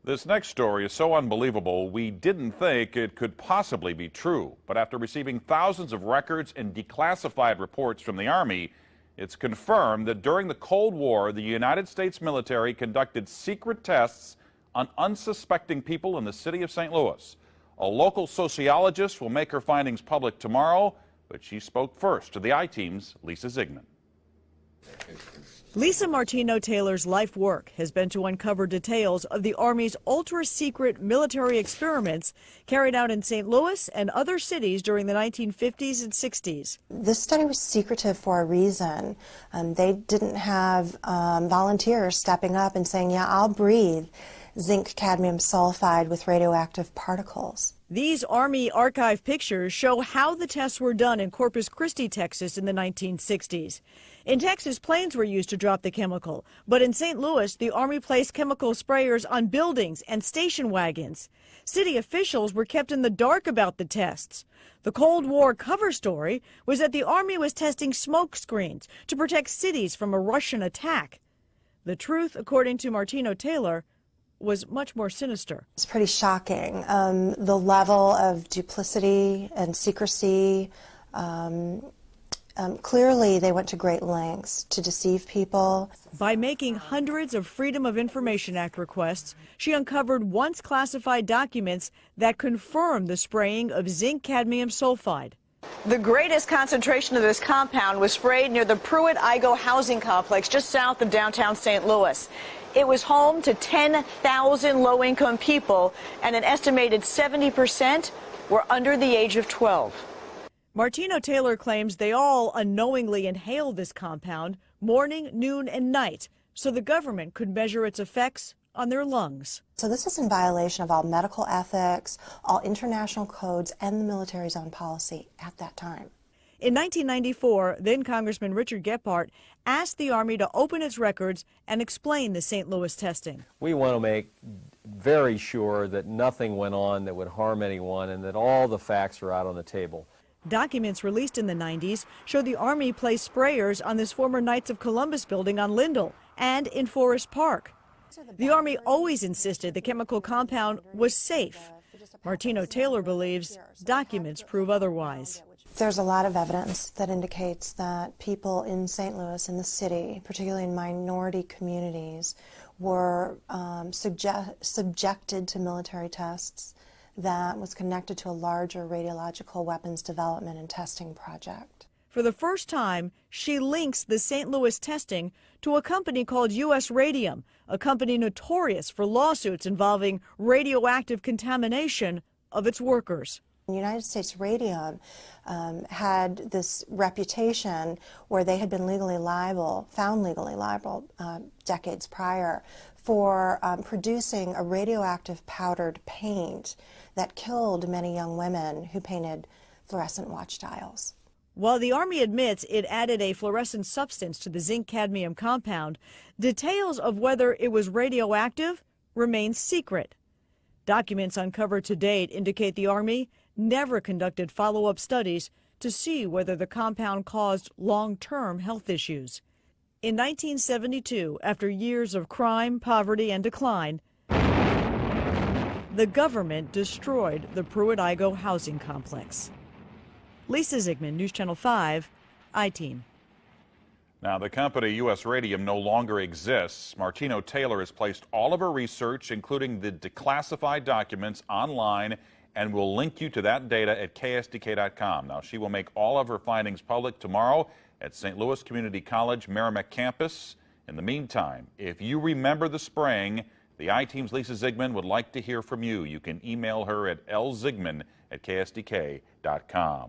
This next story is so unbelievable, we didn't think it could possibly be true. But after receiving thousands of records and declassified reports from the Army, it's confirmed that during the Cold War, the United States military conducted secret tests on unsuspecting people in the city of St. Louis. A local sociologist will make her findings public tomorrow, but she spoke first to the I-Team's Lisa Zigman. Lisa Martino-Taylor's life work has been to uncover details of the Army's ultra-secret military experiments carried out in St. Louis and other cities during the 1950s and 60s. This study was secretive for a reason. They didn't have volunteers stepping up and saying, yeah, I'll breathe zinc, cadmium, sulfide with radioactive particles. These Army archive pictures show how the tests were done in Corpus Christi, Texas in the 1960s. In Texas, planes were used to drop the chemical, but in St. Louis, the Army placed chemical sprayers on buildings and station wagons. City officials were kept in the dark about the tests. The Cold War cover story was that the Army was testing smoke screens to protect cities from a Russian attack. The truth, according to Martino-Taylor, was much more sinister. It's pretty shocking. The level of duplicity and secrecy, clearly they went to great lengths to deceive people. By making hundreds of Freedom of Information Act requests, she uncovered once classified documents that confirmed the spraying of zinc cadmium sulfide. The greatest concentration of this compound was sprayed near the Pruitt-Igoe housing complex just south of downtown St. Louis. It was home to 10,000 low-income people, and an estimated 70% were under the age of 12. Martino-Taylor claims they all unknowingly inhaled this compound morning, noon, and night so the government could measure its effects on their lungs. So this is in violation of all medical ethics, all international codes, and the military's own policy at that time. In 1994, then Congressman Richard Gephardt asked the Army to open its records and explain the St. Louis testing. We want to make very sure that nothing went on that would harm anyone and that all the facts are out on the table. Documents released in the 90s show the Army placed sprayers on this former Knights of Columbus building on Lindell and in Forest Park. The Army always insisted the chemical compound was safe. Martino-Taylor believes documents prove otherwise. There's a lot of evidence that indicates that people in St. Louis, in the city, particularly in minority communities, were subjected to military tests that was connected to a larger radiological weapons development and testing project. For the first time, she links the St. Louis testing to a company called U.S. Radium, a company notorious for lawsuits involving radioactive contamination of its workers. United States Radium had this reputation where they had been found legally liable decades prior for producing a radioactive powdered paint that killed many young women who painted fluorescent watch dials. While the Army admits it added a fluorescent substance to the zinc-cadmium compound, details of whether it was radioactive remain secret. Documents uncovered to date indicate the Army never conducted follow-up studies to see whether the compound caused long-term health issues. In 1972, after years of crime, poverty, and decline, the government destroyed the Pruitt-Igoe housing complex. Lisa Zigman, News Channel 5, I-Team. Now, the company U.S. Radium no longer exists. Martino-Taylor has placed all of her research, including the declassified documents, online, and will link you to that data at ksdk.com. Now, she will make all of her findings public tomorrow at St. Louis Community College Merrimack campus. In the meantime, if you remember the spraying, the I-Team's Lisa Zigman would like to hear from you. You can email her at lzigman@ksdk.com.